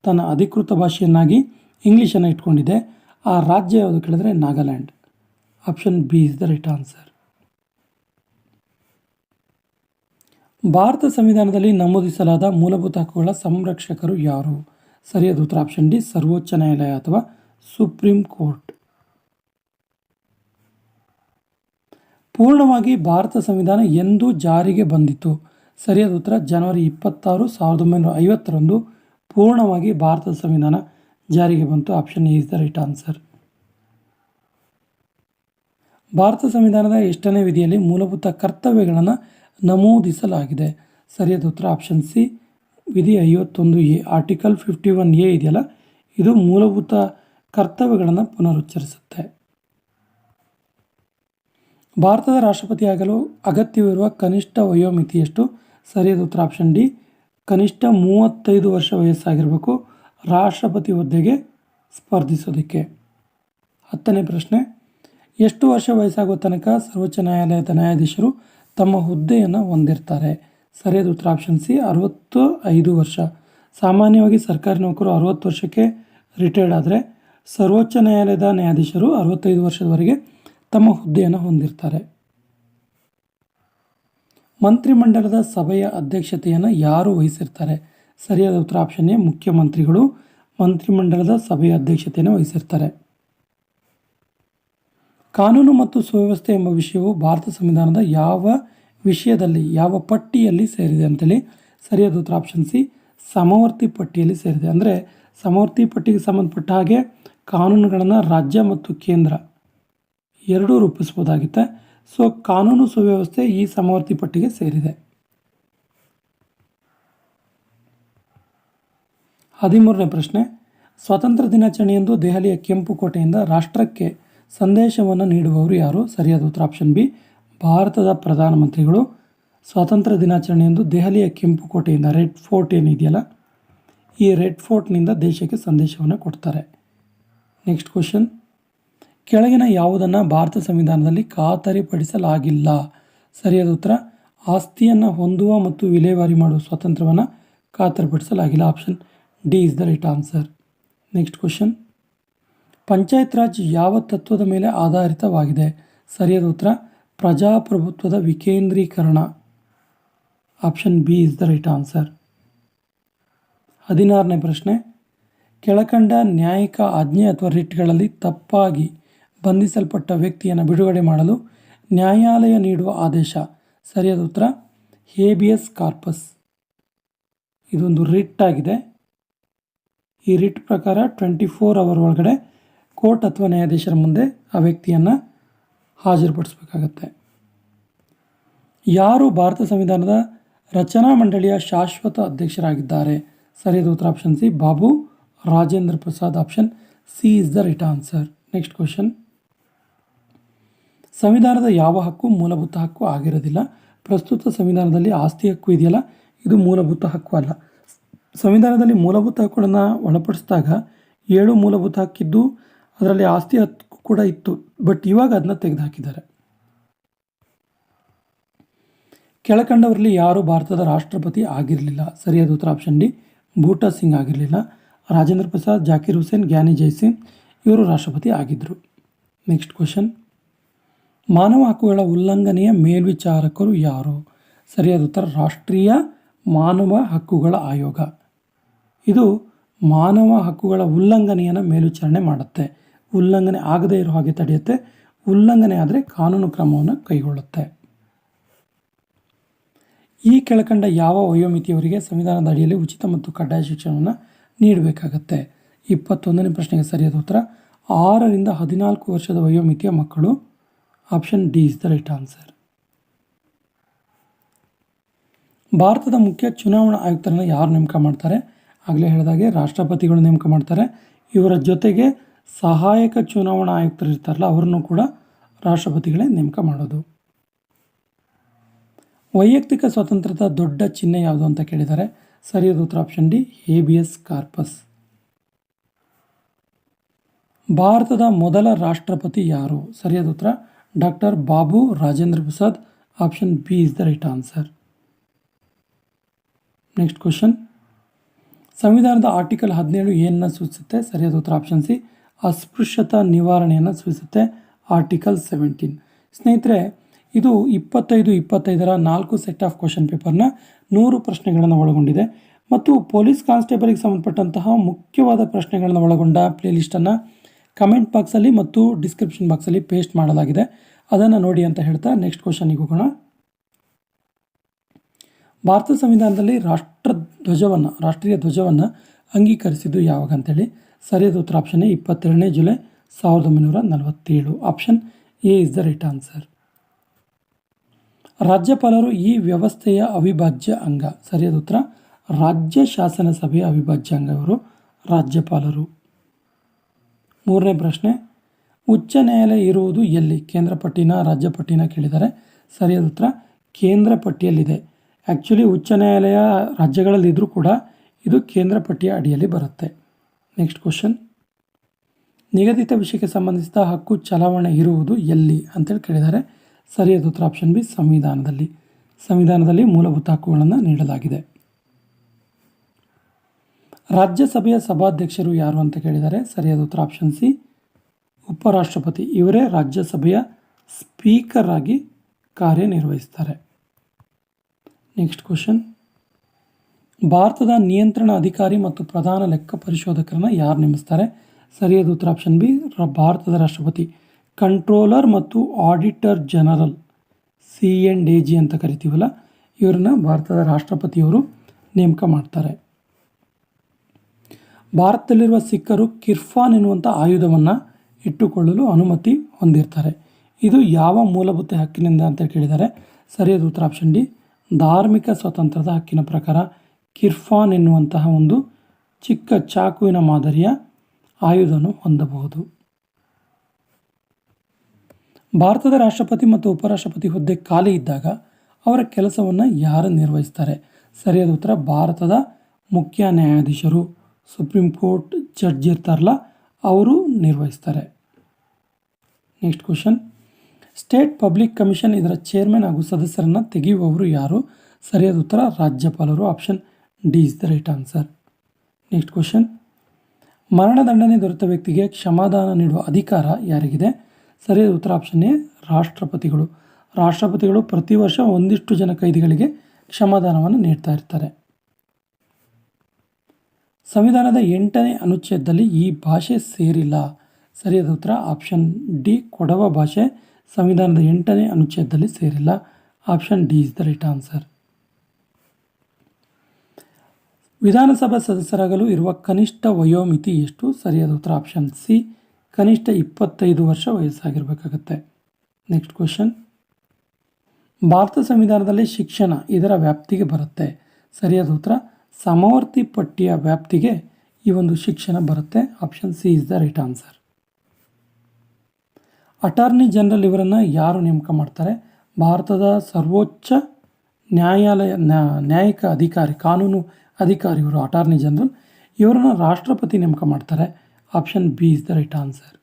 ತನ್ನ ಅಧಿಕೃತ ಭಾಷೆಯನ್ನಾಗಿ ಇಂಗ್ಲೀಷನ್ನು ಇಟ್ಕೊಂಡಿದೆ. ಆ ರಾಜ್ಯ ಯಾವುದು ಕೇಳಿದ್ರೆ Nagaland. Option B is the right answer. Bharat ಸಂವಿಧಾನದಲ್ಲಿ ನಮೂದಿಸಲಾದ ಮೂಲಭೂತ ಹಕ್ಕುಗಳ ಸಂರಕ್ಷಕರು ಯಾರು? ಸರಿಯಾದ ಉತ್ತರ ಆಪ್ಷನ್ ಡಿ, ಸರ್ವೋಚ್ಚ ನ್ಯಾಯಾಲಯ ಅಥವಾ ಸುಪ್ರೀಂ ಕೋರ್ಟ್. ಪೂರ್ಣವಾಗಿ ಭಾರತ ಸಂವಿಧಾನ ಎಂದು ಜಾರಿಗೆ ಬಂದಿತು? ಸರಿಯಾದ ಉತ್ತರ ಜನವರಿ 26, 1950ರಂದು ಪೂರ್ಣವಾಗಿ ಭಾರತದ ಸಂವಿಧಾನ ಜಾರಿಗೆ ಬಂತು. Option A is the right answer. Bharat ಸಂವಿಧಾನದ ಎಷ್ಟನೇ ವಿಧಿಯಲ್ಲಿ ಮೂಲಭೂತ ಕರ್ತವ್ಯಗಳನ್ನು ನಮೂದಿಸಲಾಗಿದೆ? ಸರಿಯಾದ ಉತ್ತರ ಆಪ್ಷನ್ ಸಿ, ವಿಧಿ 51A. ಆರ್ಟಿಕಲ್ 51A ಇದೆಯಲ್ಲ, ಇದು ಮೂಲಭೂತ ಕರ್ತವ್ಯಗಳನ್ನು ಪುನರುಚ್ಚರಿಸುತ್ತೆ. ಭಾರತದ ರಾಷ್ಟ್ರಪತಿಯಾಗಲು ಅಗತ್ಯವಿರುವ ಕನಿಷ್ಠ ವಯೋಮಿತಿ ಎಷ್ಟು? ಸರಿಯಾದ ಉತ್ತರ ಆಪ್ಷನ್ ಡಿ, ಕನಿಷ್ಠ 35 ವರ್ಷ ವಯಸ್ಸಾಗಿರಬೇಕು ರಾಷ್ಟ್ರಪತಿ ಹುದ್ದೆಗೆ ಸ್ಪರ್ಧಿಸೋದಕ್ಕೆ. 10ನೇ ಪ್ರಶ್ನೆ, ಎಷ್ಟು ವರ್ಷ ವಯಸ್ಸಾಗುವ ತನಕ ಸರ್ವೋಚ್ಚ ನ್ಯಾಯಾಲಯದ ನ್ಯಾಯಾಧೀಶರು ತಮ್ಮ ಹುದ್ದೆಯನ್ನು ಹೊಂದಿರ್ತಾರೆ? ಸರಿಯಾದ ಉತ್ತರ ಆಪ್ಷನ್ ಸಿ, 65 ವರ್ಷ. ಸಾಮಾನ್ಯವಾಗಿ ಸರ್ಕಾರಿ ನೌಕರು 60 ವರ್ಷಕ್ಕೆ ರಿಟೈರ್ಡ್ ಆದರೆ ಸರ್ವೋಚ್ಚ ನ್ಯಾಯಾಲಯದ ನ್ಯಾಯಾಧೀಶರು 65 ವರ್ಷದವರೆಗೆ ತಮ್ಮ ಹುದ್ದೆಯನ್ನು ಹೊಂದಿರ್ತಾರೆ. ಮಂತ್ರಿಮಂಡಲದ ಸಭೆಯ ಅಧ್ಯಕ್ಷತೆಯನ್ನು ಯಾರು ವಹಿಸಿರ್ತಾರೆ? ಸರಿಯಾದ ಉತ್ತರ ಆಪ್ಷನ್ ಎ, ಮುಖ್ಯಮಂತ್ರಿಗಳು ಮಂತ್ರಿಮಂಡಲದ ಸಭೆಯ ಅಧ್ಯಕ್ಷತೆಯನ್ನು ವಹಿಸಿರ್ತಾರೆ. ಕಾನೂನು ಮತ್ತು ಸುವ್ಯವಸ್ಥೆ ಎಂಬ ವಿಷಯವು ಭಾರತ ಸಂವಿಧಾನದ ಯಾವ ವಿಷಯದಲ್ಲಿ, ಯಾವ ಪಟ್ಟಿಯಲ್ಲಿ ಸೇರಿದೆ ಅಂತೇಳಿ? ಸರಿಯಾದ ಉತ್ತರ ಆಪ್ಷನ್ ಸಿ, ಸಮವರ್ತಿ ಪಟ್ಟಿಯಲ್ಲಿ ಸೇರಿದೆ. ಅಂದರೆ ಸಮವರ್ತಿ ಪಟ್ಟಿಗೆ ಸಂಬಂಧಪಟ್ಟ ಹಾಗೆ ಕಾನೂನುಗಳನ್ನು ರಾಜ್ಯ ಮತ್ತು ಕೇಂದ್ರ ಎರಡೂ ರೂಪಿಸ್ಬೋದಾಗುತ್ತೆ. ಸೊ ಕಾನೂನು ಸುವ್ಯವಸ್ಥೆ ಈ ಸಮವರ್ತಿ ಪಟ್ಟಿಗೆ ಸೇರಿದೆ. 13ನೇ ಪ್ರಶ್ನೆ, ಸ್ವಾತಂತ್ರ್ಯ ದಿನಾಚರಣೆಯಂದು ದೆಹಲಿಯ ಕೆಂಪು ಕೋಟೆಯಿಂದ ರಾಷ್ಟ್ರಕ್ಕೆ ಸಂದೇಶವನ್ನು ನೀಡುವವರು ಯಾರು? ಸರಿಯಾದ ಉತ್ತರ ಆಪ್ಷನ್ ಬಿ, ಭಾರತದ ಪ್ರಧಾನಮಂತ್ರಿಗಳು ಸ್ವಾತಂತ್ರ್ಯ ದಿನಾಚರಣೆಯಂದು ದೆಹಲಿಯ ಕೆಂಪು ಕೋಟೆಯಿಂದ, ರೆಡ್ ಫೋರ್ಟ್ ಏನಿದೆಯಲ್ಲ, ಈ ರೆಡ್ ಫೋರ್ಟ್ನಿಂದ ದೇಶಕ್ಕೆ ಸಂದೇಶವನ್ನು ಕೊಡ್ತಾರೆ. ನೆಕ್ಸ್ಟ್ ಕ್ವಶನ್, ಕೆಳಗಿನ ಯಾವುದನ್ನು ಭಾರತ ಸಂವಿಧಾನದಲ್ಲಿ ಖಾತರಿಪಡಿಸಲಾಗಿಲ್ಲ? ಸರಿಯಾದ ಉತ್ತರ, ಆಸ್ತಿಯನ್ನು ಹೊಂದುವ ಮತ್ತು ವಿಲೇವಾರಿ ಮಾಡುವ ಸ್ವಾತಂತ್ರ್ಯವನ್ನು ಖಾತರಿಪಡಿಸಲಾಗಿಲ್ಲ. Option D is the right answer. Next question, panchayat raj ಯಾವ ತತ್ವದ ಮೇಲೆ ಆಧಾರಿತವಾಗಿದೆ? ಸರಿಯಾದ ಉತ್ತರ, ಪ್ರಜಾಪ್ರಭುತ್ವದ ವಿಕೇಂದ್ರೀಕರಣ. Option B is the right answer. 16ನೇ ಪ್ರಶ್ನೆ, ಕೆಳಕಂಡ ನ್ಯಾಯಿಕ ಆಜ್ಞೆ ಅಥವಾ ರಿಟ್ಗಳಲ್ಲಿ ತಪ್ಪಾಗಿ ಬಂಧಿಸಲ್ಪಟ್ಟ ವ್ಯಕ್ತಿಯನ್ನು ಬಿಡುಗಡೆ ಮಾಡಲು ನ್ಯಾಯಾಲಯ ನೀಡುವ ಆದೇಶ? ಸರಿಯಾದ ಉತ್ತರ, ಹೇಬಿಯಸ್ ಕಾರ್ಪಸ್. ಇದೊಂದು ರಿಟ್ ಆಗಿದೆ. ಈ ರಿಟ್ ಪ್ರಕಾರ 24 ಅವರ್ ಒಳಗಡೆ ಕೋರ್ಟ್ ಅಥವಾ ನ್ಯಾಯಾಧೀಶರ ಮುಂದೆ ಆ ವ್ಯಕ್ತಿಯನ್ನು ಹಾಜರುಪಡಿಸಬೇಕಾಗತ್ತೆ. ಯಾರು ಭಾರತ ಸಂವಿಧಾನದ ರಚನಾ ಮಂಡಳಿಯ ಶಾಶ್ವತ ಅಧ್ಯಕ್ಷರಾಗಿದ್ದಾರೆ? ಸರಿಯಾದ ಉತ್ತರ option C, Babu Rajendra Prasad. Option C is the right answer. Next question, ಸಂವಿಧಾನದ ಯಾವ ಹಕ್ಕು ಮೂಲಭೂತ ಹಕ್ಕು ಆಗಿರೋದಿಲ್ಲ? ಪ್ರಸ್ತುತ ಸಂವಿಧಾನದಲ್ಲಿ ಆಸ್ತಿ ಹಕ್ಕು ಇದೆಯಲ್ಲ, ಇದು ಮೂಲಭೂತ ಹಕ್ಕು ಅಲ್ಲ. ಸಂವಿಧಾನದಲ್ಲಿ ಮೂಲಭೂತ ಹಕ್ಕುಗಳನ್ನು ಒಳಪಡಿಸಿದಾಗ 7 ಮೂಲಭೂತ ಹಕ್ಕಿದ್ದು ಅದರಲ್ಲಿ ಆಸ್ತಿ ಹಕ್ಕು ಕೂಡ ಇತ್ತು. ಬಟ್ ಇವಾಗ ಅದನ್ನ ತೆಗೆದುಹಾಕಿದ್ದಾರೆ. ಕೆಳಕಂಡವರಲ್ಲಿ ಯಾರು ಭಾರತದ ರಾಷ್ಟ್ರಪತಿ ಆಗಿರಲಿಲ್ಲ? ಸರಿಯಾದ ಉತ್ತರ ಆಪ್ಷನ್ ಡಿ, ಬೂಟಾ ಸಿಂಗ್ ಆಗಿರಲಿಲ್ಲ. ರಾಜೇಂದ್ರ ಪ್ರಸಾದ್, ಜಾಕಿರ್ ಹುಸೇನ್, ಗ್ಯಾನಿ ಜೈಸಿಂಗ್ ಇವರು ರಾಷ್ಟ್ರಪತಿ ಆಗಿದ್ದರು. ನೆಕ್ಸ್ಟ್ ಕ್ವಶನ್, ಮಾನವ ಹಕ್ಕುಗಳ ಉಲ್ಲಂಘನೆಯ ಮೇಲ್ವಿಚಾರಕರು ಯಾರು? ಸರಿಯಾದ ಉತ್ತರ, ರಾಷ್ಟ್ರೀಯ ಮಾನವ ಹಕ್ಕುಗಳ ಆಯೋಗ. ಇದು ಮಾನವ ಹಕ್ಕುಗಳ ಉಲ್ಲಂಘನೆಯನ್ನು ಮೇಲ್ವಿಚಾರಣೆ ಮಾಡುತ್ತೆ. ಉಲ್ಲಂಘನೆ ಆಗದೇ ಇರೋ ಹಾಗೆ ತಡೆಯುತ್ತೆ. ಉಲ್ಲಂಘನೆ ಆದರೆ ಕಾನೂನು ಕ್ರಮವನ್ನು ಕೈಗೊಳ್ಳುತ್ತೆ. ಈ ಕೆಳಕಂಡ ಯಾವ ವಯೋಮಿತಿಯವರಿಗೆ ಸಂವಿಧಾನದ ಅಡಿಯಲ್ಲಿ ಉಚಿತ ಮತ್ತು ಕಡ್ಡಾಯ ಶಿಕ್ಷಣವನ್ನು ನೀಡಬೇಕಾಗತ್ತೆ? 21ನೇ ಪ್ರಶ್ನೆಗೆ ಸರಿಯಾದ ಉತ್ತರ, 6 ರಿಂದ 14 ವರ್ಷದ ವಯೋಮಿತಿಯ ಮಕ್ಕಳು. Option D is the right answer. ಭಾರತದ ಮುಖ್ಯ ಚುನಾವಣಾ ಆಯುಕ್ತರನ್ನು ಯಾರು ನೇಮಕ ಮಾಡ್ತಾರೆ? ಆಗಲೇ ಹೇಳಿದಾಗೆ ರಾಷ್ಟ್ರಪತಿಗಳು ನೇಮಕ ಮಾಡ್ತಾರೆ. ಇವರ ಜೊತೆಗೆ ಸಹಾಯಕ ಚುನಾವಣಾ ಆಯುಕ್ತರು ಇರ್ತಾರಲ್ಲ, ಅವರನ್ನು ಕೂಡ ರಾಷ್ಟ್ರಪತಿಗಳೇ ನೇಮಕ ಮಾಡೋದು. ವೈಯಕ್ತಿಕ ಸ್ವಾತಂತ್ರ್ಯದ ದೊಡ್ಡ ಚಿಹ್ನೆ ಯಾವುದು ಅಂತ ಕೇಳಿದ್ದಾರೆ. ಸರಿಯಾದ ಉತ್ತರ ಆಪ್ಷನ್ ಡಿ, ಹೇಬಿಯಸ್ ಕಾರ್ಪಸ್. ಭಾರತದ ಮೊದಲ ರಾಷ್ಟ್ರಪತಿ ಯಾರು? ಸರಿಯಾದ ಉತ್ತರ, doctor Babu Rajendra Prasad. Option B is the right answer. Next question, ಸಂವಿಧಾನದ ಆರ್ಟಿಕಲ್ 17 ಏನನ್ನು ಸೂಚಿಸುತ್ತೆ? ಸರಿಯಾದ ಉತ್ತರ ಆಪ್ಷನ್ ಸಿ, ಅಸ್ಪೃಶ್ಯತಾ ನಿವಾರಣೆಯನ್ನು ಸೂಚಿಸುತ್ತೆ. ಆರ್ಟಿಕಲ್ 17. ಸ್ನೇಹಿತರೆ, ಇದು 25-25ರ 4 ಸೆಟ್ ಆಫ್ ಕ್ವಶನ್ ಪೇಪರ್ನ 100 ಪ್ರಶ್ನೆಗಳನ್ನು ಒಳಗೊಂಡಿದೆ ಮತ್ತು ಪೊಲೀಸ್ ಕಾನ್ಸ್ಟೇಬಲ್ಗೆ ಸಂಬಂಧಪಟ್ಟಂತಹ ಮುಖ್ಯವಾದ ಪ್ರಶ್ನೆಗಳನ್ನು ಒಳಗೊಂಡ ಪ್ಲೇಲಿಸ್ಟನ್ನು ಕಮೆಂಟ್ ಬಾಕ್ಸಲ್ಲಿ ಮತ್ತು ಡಿಸ್ಕ್ರಿಪ್ಷನ್ ಬಾಕ್ಸಲ್ಲಿ ಪೇಸ್ಟ್ ಮಾಡಲಾಗಿದೆ. ಅದನ್ನು ನೋಡಿ ಅಂತ ಹೇಳ್ತಾ ನೆಕ್ಸ್ಟ್ ಕ್ವಶನ್ನಿಗೆ ಹೋಗೋಣ. ಭಾರತ ಸಂವಿಧಾನದಲ್ಲಿ ರಾಷ್ಟ್ರೀಯ ಧ್ವಜವನ್ನು ಅಂಗೀಕರಿಸಿದ್ದು ಯಾವಾಗ ಅಂತೇಳಿ? ಸರಿಯಾದ ಉತ್ತರ ಆಪ್ಷನ್ ಎ, 22ನೇ July 1947. Option A is the right answer. ರಾಜ್ಯಪಾಲರು ಈ ವ್ಯವಸ್ಥೆಯ ಅವಿಭಾಜ್ಯ ಅಂಗ. ಸರಿಯಾದ ಉತ್ತರ, ರಾಜ್ಯ ಶಾಸನ ಸಭೆಯ ಅವಿಭಾಜ್ಯ ಅಂಗ ಇವರು ರಾಜ್ಯಪಾಲರು. 3ನೇ ಪ್ರಶ್ನೆ, ಉಚ್ಚ ನ್ಯಾಯಾಲಯ ಇರುವುದು ಎಲ್ಲಿ? ಕೇಂದ್ರ ಪಟ್ಟಿನ ರಾಜ್ಯ ಪಟ್ಟಿನ ಕೇಳಿದ್ದಾರೆ. ಸರಿಯಾದ ಉತ್ತರ, ಕೇಂದ್ರ ಪಟ್ಟಿಯಲ್ಲಿದೆ. ಆ್ಯಕ್ಚುಲಿ ಉಚ್ಚ ನ್ಯಾಯಾಲಯ ರಾಜ್ಯಗಳಲ್ಲಿ ಇದ್ದರೂ ಕೂಡ ಇದು ಕೇಂದ್ರ ಪಟ್ಟಿಯ ಅಡಿಯಲ್ಲಿ ಬರುತ್ತೆ. ನೆಕ್ಸ್ಟ್ ಕ್ವಶನ್, ನಿಗದಿತ ವಿಷಯಕ್ಕೆ ಸಂಬಂಧಿಸಿದ ಹಕ್ಕು ಚಲಾವಣೆ ಇರುವುದು ಎಲ್ಲಿ ಅಂತೇಳಿ ಕೇಳಿದ್ದಾರೆ. ಸರಿಯಾದ ಉತ್ತರ ಆಪ್ಷನ್ ಬಿ, ಸಂವಿಧಾನದಲ್ಲಿ ಮೂಲಭೂತ ಹಕ್ಕುಗಳನ್ನು ನೀಡಲಾಗಿದೆ. ರಾಜ್ಯಸಭೆಯ ಸಭಾಧ್ಯಕ್ಷರು ಯಾರು ಅಂತ ಕೇಳಿದ್ದಾರೆ. ಸರಿಯಾದ ಉತ್ತರ ಆಪ್ಷನ್ ಸಿ, ಉಪರಾಷ್ಟ್ರಪತಿ. ಇವರೇ ರಾಜ್ಯಸಭೆಯ ಸ್ಪೀಕರ್ ಆಗಿ ಕಾರ್ಯನಿರ್ವಹಿಸ್ತಾರೆ. ನೆಕ್ಸ್ಟ್ ಕ್ವಶನ್, ಭಾರತದ ನಿಯಂತ್ರಣ ಅಧಿಕಾರಿ ಮತ್ತು ಪ್ರಧಾನ ಲೆಕ್ಕ ಪರಿಶೋಧಕರನ್ನು ಯಾರು ನೇಮಿಸ್ತಾರೆ. ಸರಿಯಾದ ಉತ್ತರ ಆಪ್ಷನ್ ಬಿ, ಭಾರತದ ರಾಷ್ಟ್ರಪತಿ. ಕಂಟ್ರೋಲರ್ ಮತ್ತು ಆಡಿಟರ್ ಜನರಲ್, CNDG ಅಂತ ಕರಿತೀವಲ್ಲ, ಇವರನ್ನ ಭಾರತದ ರಾಷ್ಟ್ರಪತಿಯವರು ನೇಮಕ ಮಾಡ್ತಾರೆ. ಭಾರತದಲ್ಲಿರುವ ಸಿಖ್ಖರು ಕಿರ್ಫಾನ್ ಎನ್ನುವಂಥ ಆಯುಧವನ್ನು ಇಟ್ಟುಕೊಳ್ಳಲು ಅನುಮತಿ ಹೊಂದಿರ್ತಾರೆ. ಇದು ಯಾವ ಮೂಲಭೂತ ಹಕ್ಕಿನಿಂದ ಅಂತ ಕೇಳಿದ್ದಾರೆ. ಸರಿಯಾದ ಉತ್ತರ ಆಪ್ಷನ್ ಡಿ, ಧಾರ್ಮಿಕ ಸ್ವಾತಂತ್ರ್ಯದ ಹಕ್ಕಿನ ಪ್ರಕಾರ ಕಿರ್ಫಾನ್ ಎನ್ನುವಂತಹ ಒಂದು ಚಿಕ್ಕ ಚಾಕುವಿನ ಮಾದರಿಯ ಆಯುಧವನ್ನು ಹೊಂದಬಹುದು. ಭಾರತದ ರಾಷ್ಟ್ರಪತಿ ಮತ್ತು ಉಪರಾಷ್ಟ್ರಪತಿ ಹುದ್ದೆ ಖಾಲಿ ಇದ್ದಾಗ ಅವರ ಕೆಲಸವನ್ನು ಯಾರು ನಿರ್ವಹಿಸ್ತಾರೆ. ಸರಿಯಾದ ಉತ್ತರ, ಭಾರತದ ಮುಖ್ಯ ನ್ಯಾಯಾಧೀಶರು, ಸುಪ್ರೀಂ ಕೋರ್ಟ್ ಜಡ್ಜ್ ಇರ್ತಾರಲ್ಲ ಅವರು ನಿರ್ವಹಿಸ್ತಾರೆ. Next question, state public commission ಇದರ ಚೇರ್ಮನ್ ಹಾಗೂ ಸದಸ್ಯರನ್ನು ತೆಗೆಯುವವರು ಯಾರು. ಸರಿಯಾದ ಉತ್ತರ ರಾಜ್ಯಪಾಲರು. Option D is the right answer. Next question, ಮರಣದಂಡನೆ ದೊರೆತ ವ್ಯಕ್ತಿಗೆ ಕ್ಷಮಾದಾನ ನೀಡುವ ಅಧಿಕಾರ ಯಾರಿಗಿದೆ. ಸರಿಯಾದ ಉತ್ತರ ಆಪ್ಷನ್ ಎ, ರಾಷ್ಟ್ರಪತಿಗಳು. ರಾಷ್ಟ್ರಪತಿಗಳು ಪ್ರತಿ ವರ್ಷ ಒಂದಿಷ್ಟು ಜನ ಕೈದಿಗಳಿಗೆ ಕ್ಷಮಾದಾನವನ್ನು ನೀಡ್ತಾ ಇರ್ತಾರೆ. ಸಂವಿಧಾನದ 8ನೇ ಅನುಚ್ಛೇದದಲ್ಲಿ ಈ ಭಾಷೆ ಸೇರಿಲ್ಲ. ಸರಿಯಾದ ಉತ್ತರ ಆಪ್ಷನ್ ಡಿ, ಕೊಡವ ಭಾಷೆ ಸಂವಿಧಾನದ 8ನೇ ಅನುಚ್ಛೇದದಲ್ಲಿ ಸೇರಿಲ್ಲ. Option D is the right answer. ವಿಧಾನಸಭಾ ಸದಸ್ಯರಾಗಲು ಇರುವ ಕನಿಷ್ಠ ವಯೋಮಿತಿ ಎಷ್ಟು. ಸರಿಯಾದ ಉತ್ತರ ಆಪ್ಷನ್ ಸಿ, ಕನಿಷ್ಠ 25 ವರ್ಷ ವಯಸ್ಸಾಗಿರಬೇಕಾಗತ್ತೆ. ನೆಕ್ಸ್ಟ್ ಕ್ವಶನ್, ಭಾರತ ಸಂವಿಧಾನದಲ್ಲಿ ಶಿಕ್ಷಣ ಇದರ ವ್ಯಾಪ್ತಿಗೆ ಬರುತ್ತೆ. ಸರಿಯಾದ ಉತ್ತರ ಸಮವರ್ತಿ ಪಟ್ಟಿಯ ವ್ಯಾಪ್ತಿಗೆ ಈ ಒಂದು ಶಿಕ್ಷಣ ಬರುತ್ತೆ. Option C is the right answer. Attorney general ಇವರನ್ನು ಯಾರು ನೇಮಕ ಮಾಡ್ತಾರೆ. ಭಾರತದ ಸರ್ವೋಚ್ಚ ನ್ಯಾಯಿಕ ಅಧಿಕಾರಿ, ಕಾನೂನು ಅಧಿಕಾರಿ ಇವರು ಅಟಾರ್ನಿ ಜನರಲ್. ಇವರನ್ನು ರಾಷ್ಟ್ರಪತಿ ನೇಮಕ ಮಾಡ್ತಾರೆ. Option B is the right answer.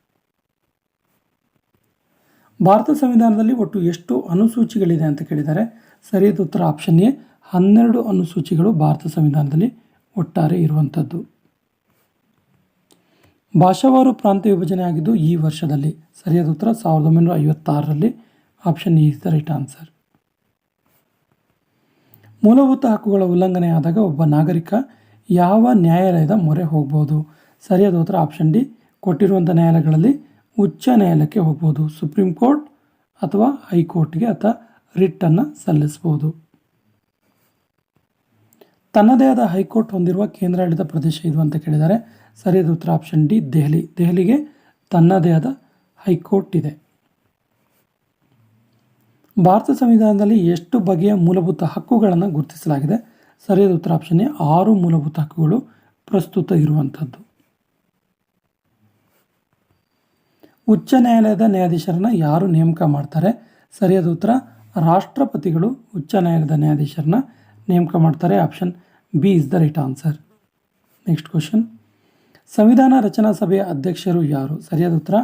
Bharat ಸಂವಿಧಾನದಲ್ಲಿ ಒಟ್ಟು ಎಷ್ಟು ಅನುಸೂಚಿಗಳಿದೆ ಅಂತ ಕೇಳಿದ್ದಾರೆ. ಸರಿಯಾದ ಉತ್ತರ ಆಪ್ಷನ್ ಎ, 12 ಅನುಸೂಚಿಗಳು ಭಾರತ ಸಂವಿಧಾನದಲ್ಲಿ ಒಟ್ಟಾರೆ ಇರುವಂಥದ್ದು. ಭಾಷಾವಾರು ಪ್ರಾಂತ ವಿಭಜನೆ ಆಗಿದ್ದು ಈ ವರ್ಷದಲ್ಲಿ. ಸರಿಯಾದ ಉತ್ತರ 1956ರಲ್ಲಿ. Option A is the right answer. ಮೂಲಭೂತ ಹಕ್ಕುಗಳ ಉಲ್ಲಂಘನೆ ಆದಾಗ ಒಬ್ಬ ನಾಗರಿಕ ಯಾವ ನ್ಯಾಯಾಲಯದ ಮೊರೆ ಹೋಗ್ಬೋದು. ಸರಿಯಾದ ಉತ್ತರ ಆಪ್ಷನ್ ಡಿ, ಕೊಟ್ಟಿರುವಂಥ ನ್ಯಾಯಾಲಯಗಳಲ್ಲಿ ಉಚ್ಚ ನ್ಯಾಯಾಲಯಕ್ಕೆ ಹೋಗ್ಬೋದು. ಸುಪ್ರೀಂ ಕೋರ್ಟ್ ಅಥವಾ ಹೈಕೋರ್ಟ್ಗೆ ಅಥವಾ ರಿಟ್ಟನ್ನು ಸಲ್ಲಿಸ್ಬೋದು. ತನ್ನದೇ ಆದ ಹೈಕೋರ್ಟ್ ಹೊಂದಿರುವ ಕೇಂದ್ರಾಡಳಿತ ಪ್ರದೇಶ ಇದು ಅಂತ ಕೇಳಿದ್ದಾರೆ. ಸರಿಯಾದ ಉತ್ತರ ಆಪ್ಷನ್ ಡಿ, ದೆಹಲಿ. ದೆಹಲಿಗೆ ತನ್ನದೇ ಆದ ಹೈಕೋರ್ಟ್ ಇದೆ. ಭಾರತ ಸಂವಿಧಾನದಲ್ಲಿ ಎಷ್ಟು ಬಗೆಯ ಮೂಲಭೂತ ಹಕ್ಕುಗಳನ್ನು ಗುರುತಿಸಲಾಗಿದೆ. ಸರಿಯಾದ ಉತ್ತರ ಆಪ್ಷನ್ ಎ, 6 ಮೂಲಭೂತ ಹಕ್ಕುಗಳು ಪ್ರಸ್ತುತ ಇರುವಂಥದ್ದು. ಉಚ್ಚ ನ್ಯಾಯಾಲಯದ ನ್ಯಾಯಾಧೀಶರನ್ನ ಯಾರು ನೇಮಕ ಮಾಡ್ತಾರೆ. ಸರಿಯಾದ ಉತ್ತರ ರಾಷ್ಟ್ರಪತಿಗಳು ಉಚ್ಚ ನ್ಯಾಯಾಲಯದ ನ್ಯಾಯಾಧೀಶರನ್ನ ನೇಮಕ ಮಾಡ್ತಾರೆ. Option B is the right answer. Next question, ಸಂವಿಧಾನ ರಚನಾ ಸಭೆಯ ಅಧ್ಯಕ್ಷರು ಯಾರು. ಸರಿಯಾದ ಉತ್ತರ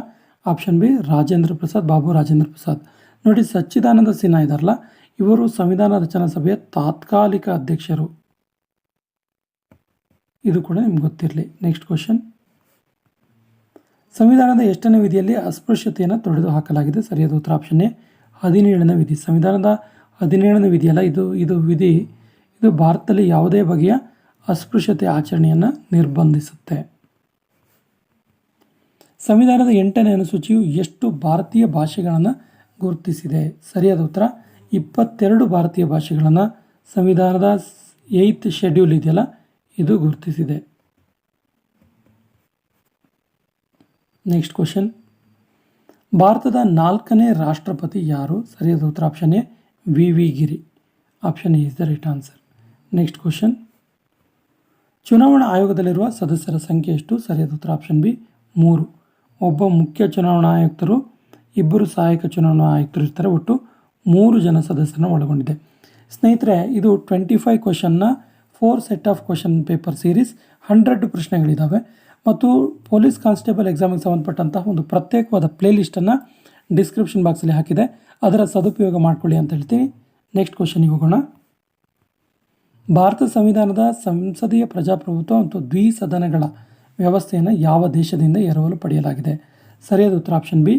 ಆಪ್ಷನ್ ಬಿ, ರಾಜೇಂದ್ರ ಪ್ರಸಾದ್, ಬಾಬು ರಾಜೇಂದ್ರ ಪ್ರಸಾದ್. ನೋಡಿ, ಸಚ್ಚಿದಾನಂದ ಸಿನ್ಹಾ ಇದಾರಲ್ಲ, ಇವರು ಸಂವಿಧಾನ ರಚನಾ ಸಭೆಯ ತಾತ್ಕಾಲಿಕ ಅಧ್ಯಕ್ಷರು. ಇದು ಕೂಡ ನಿಮ್ಗೆ ಗೊತ್ತಿರಲಿ. ನೆಕ್ಸ್ಟ್ ಕ್ವಶನ್, ಸಂವಿಧಾನದ ಎಷ್ಟನೇ ವಿಧಿಯಲ್ಲಿ ಅಸ್ಪೃಶ್ಯತೆಯನ್ನು ತೊಡೆದು ಹಾಕಲಾಗಿದೆ. ಸರಿಯಾದ ಉತ್ತರ ಆಪ್ಷನ್ ಎ, 17ನೇ ವಿಧಿ. ಸಂವಿಧಾನದ 17ನೇ ವಿಧಿಯಲ್ಲ ಇದು ವಿಧಿ. ಇದು ಭಾರತದಲ್ಲಿ ಯಾವುದೇ ಬಗೆಯ ಅಸ್ಪೃಶ್ಯತೆ ಆಚರಣೆಯನ್ನು ನಿರ್ಬಂಧಿಸುತ್ತೆ. ಸಂವಿಧಾನದ 8ನೇ ಅನುಸೂಚಿಯು ಎಷ್ಟು ಭಾರತೀಯ ಭಾಷೆಗಳನ್ನು ಗುರುತಿಸಿದೆ. ಸರಿಯಾದ ಉತ್ತರ 22 ಭಾರತೀಯ ಭಾಷೆಗಳನ್ನು ಸಂವಿಧಾನದ 8th ಶೆಡ್ಯೂಲ್ ಇದೆಯಲ್ಲ ಇದು ಗುರುತಿಸಿದೆ. ನೆಕ್ಸ್ಟ್ ಕ್ವಶನ್, ಭಾರತದ 4ನೇ ರಾಷ್ಟ್ರಪತಿ ಯಾರು. ಸರಿಯಾದ ಉತ್ತರ option A, V Giri. Option A is the right answer. Next question, ಚುನಾವಣಾ ಆಯೋಗದಲ್ಲಿರುವ ಸದಸ್ಯರ ಸಂಖ್ಯೆ ಎಷ್ಟು. ಸರಿಯಾದ ಉತ್ತರ ಆಪ್ಷನ್ ಬಿ, 3. ಒಬ್ಬ ಮುಖ್ಯ ಚುನಾವಣಾ ಆಯುಕ್ತರು, 2 ಸಹಾಯಕ ಚುನಾವಣಾ ಆಯುಕ್ತರು ಇರ್ತಾರೆ. ಒಟ್ಟು 3 ಜನ ಸದಸ್ಯರನ್ನು ಒಳಗೊಂಡಿದೆ. ಸ್ನೇಹಿತರೆ, ಇದು 25 ಕ್ವಶನ್ನ 4 set of question paper series. 100 ಪ್ರಶ್ನೆಗಳಿದ್ದಾವೆ ಮತ್ತು ಪೊಲೀಸ್ ಕಾನ್ಸ್ಟೇಬಲ್ ಎಕ್ಸಾಮಿಗೆ ಸಂಬಂಧಪಟ್ಟಂತಹ ಒಂದು ಪ್ರತ್ಯೇಕವಾದ ಪ್ಲೇಲಿಸ್ಟನ್ನು ಡಿಸ್ಕ್ರಿಪ್ಷನ್ ಬಾಕ್ಸಲ್ಲಿ ಹಾಕಿದೆ. ಅದರ ಸದುಪಯೋಗ ಮಾಡ್ಕೊಳ್ಳಿ ಅಂತ ಹೇಳ್ತೀನಿ. ನೆಕ್ಸ್ಟ್ ಕ್ವಶನಿಗೆ ಹೋಗೋಣ. ಭಾರತ ಸಂವಿಧಾನದ ಸಂಸದೀಯ ಪ್ರಜಾಪ್ರಭುತ್ವ ಮತ್ತು ದ್ವಿಸದನಗಳ ವ್ಯವಸ್ಥೆಯನ್ನು ಯಾವ ದೇಶದಿಂದ ಎರವಲು ಪಡೆಯಲಾಗಿದೆ? ಸರಿಯಾದ ಉತ್ತರ ಆಪ್ಷನ್ ಬಿ,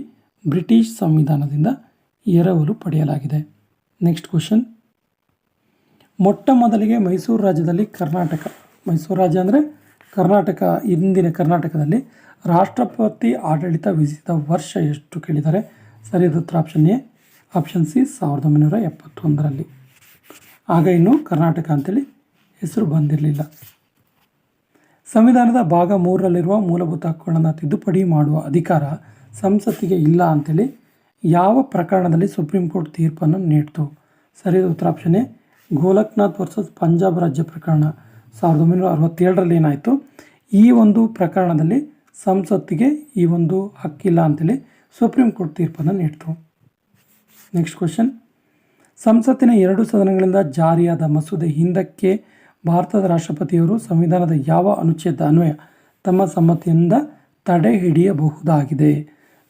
ಬ್ರಿಟಿಷ್ ಸಂವಿಧಾನದಿಂದ ಎರವಲು ಪಡೆಯಲಾಗಿದೆ. ನೆಕ್ಸ್ಟ್ ಕ್ವಶನ್, ಮೊಟ್ಟ ಮೊದಲಿಗೆ ಮೈಸೂರು ರಾಜ್ಯದಲ್ಲಿ ಮೈಸೂರು ರಾಜ್ಯ ಅಂದರೆ ಕರ್ನಾಟಕ, ಇಂದಿನ ಕರ್ನಾಟಕದಲ್ಲಿ ರಾಷ್ಟ್ರಪತಿ ಆಡಳಿತ ವಿಧಿಸಿದ ವರ್ಷ ಎಷ್ಟು ಕೇಳಿದ್ದಾರೆ? ಸರಿಯಾದ ಉತ್ತರ ಆಪ್ಷನ್ ಎ, ಆಪ್ಷನ್ ಸಿ 1971ರಲ್ಲಿ. ಆಗ ಇನ್ನು ಕರ್ನಾಟಕ ಅಂತೇಳಿ ಹೆಸರು ಬಂದಿರಲಿಲ್ಲ. ಸಂವಿಧಾನದ ಭಾಗ 3ರಲ್ಲಿರುವ ಮೂಲಭೂತ ಹಕ್ಕುಗಳನ್ನು ತಿದ್ದುಪಡಿ ಮಾಡುವ ಅಧಿಕಾರ ಸಂಸತ್ತಿಗೆ ಇಲ್ಲ ಅಂತೇಳಿ ಯಾವ ಪ್ರಕರಣದಲ್ಲಿ ಸುಪ್ರೀಂ ಕೋರ್ಟ್ ತೀರ್ಪನ್ನು ನೀಡಿತು? ಸರಿಯಾದ ಉತ್ತರ option A, Golaknath versus Punjab ರಾಜ್ಯ ಪ್ರಕರಣ 1967ರಲ್ಲಿ ಏನಾಯಿತು? ಈ ಒಂದು ಪ್ರಕರಣದಲ್ಲಿ ಸಂಸತ್ತಿಗೆ ಈ ಒಂದು ಹಕ್ಕಿಲ್ಲ ಅಂತೇಳಿ ಸುಪ್ರೀಂ ಕೋರ್ಟ್ ತೀರ್ಪನ್ನು ನೀಡಿತು. ನೆಕ್ಸ್ಟ್ ಕ್ವಶನ್, ಸಂಸತ್ತಿನ 2 ಸದನಗಳಿಂದ ಜಾರಿಯಾದ ಮಸೂದೆ ಹಿಂದಕ್ಕೆ ಭಾರತದ ರಾಷ್ಟ್ರಪತಿಯವರು ಸಂವಿಧಾನದ ಯಾವ ಅನುಚ್ಛೇದ ಅನ್ವಯ ತಮ್ಮ ಸಮ್ಮತಿಯಿಂದ ತಡೆ ಹಿಡಿಯಬಹುದಾಗಿದೆ?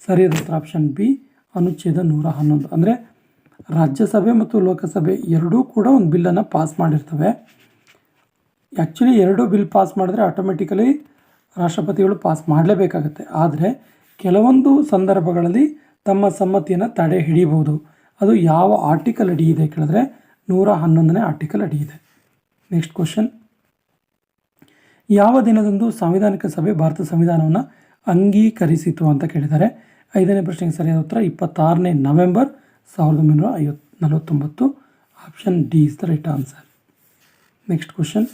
ಸರಿಯಾದ ಉತ್ತರ ಆಪ್ಷನ್ ಬಿ, ಅನುಚ್ಛೇದ 111. ಅಂದರೆ ರಾಜ್ಯಸಭೆ ಮತ್ತು ಲೋಕಸಭೆ ಎರಡೂ ಕೂಡ ಒಂದು ಬಿಲ್ಲನ್ನು ಪಾಸ್ ಮಾಡಿರ್ತವೆ. ಆ್ಯಕ್ಚುಲಿ 2 ಬಿಲ್ ಪಾಸ್ ಮಾಡಿದ್ರೆ ಆಟೋಮೆಟಿಕಲಿ ರಾಷ್ಟ್ರಪತಿಗಳು ಪಾಸ್ ಮಾಡಲೇಬೇಕಾಗತ್ತೆ. ಆದರೆ ಕೆಲವೊಂದು ಸಂದರ್ಭಗಳಲ್ಲಿ ತಮ್ಮ ಸಮ್ಮತಿಯನ್ನು ತಡೆ ಹಿಡಿಯಬಹುದು. ಅದು ಯಾವ ಆರ್ಟಿಕಲ್ ಅಡಿ ಇದೆ ಕೇಳಿದ್ರೆ 111ನೇ ಆರ್ಟಿಕಲ್ ಅಡಿ ಇದೆ. ನೆಕ್ಸ್ಟ್ ಕ್ವಶನ್, ಯಾವ ದಿನದಂದು ಸಾಂವಿಧಾನಿಕ ಸಭೆ ಭಾರತ ಸಂವಿಧಾನವನ್ನು ಅಂಗೀಕರಿಸಿತು ಅಂತ ಕೇಳಿದ್ದಾರೆ? 5ನೇ ಪ್ರಶ್ನೆಗೆ ಸರಿಯಾದ ಉತ್ತರ 26ನೇ November 1949. Option D is the right answer. Next question,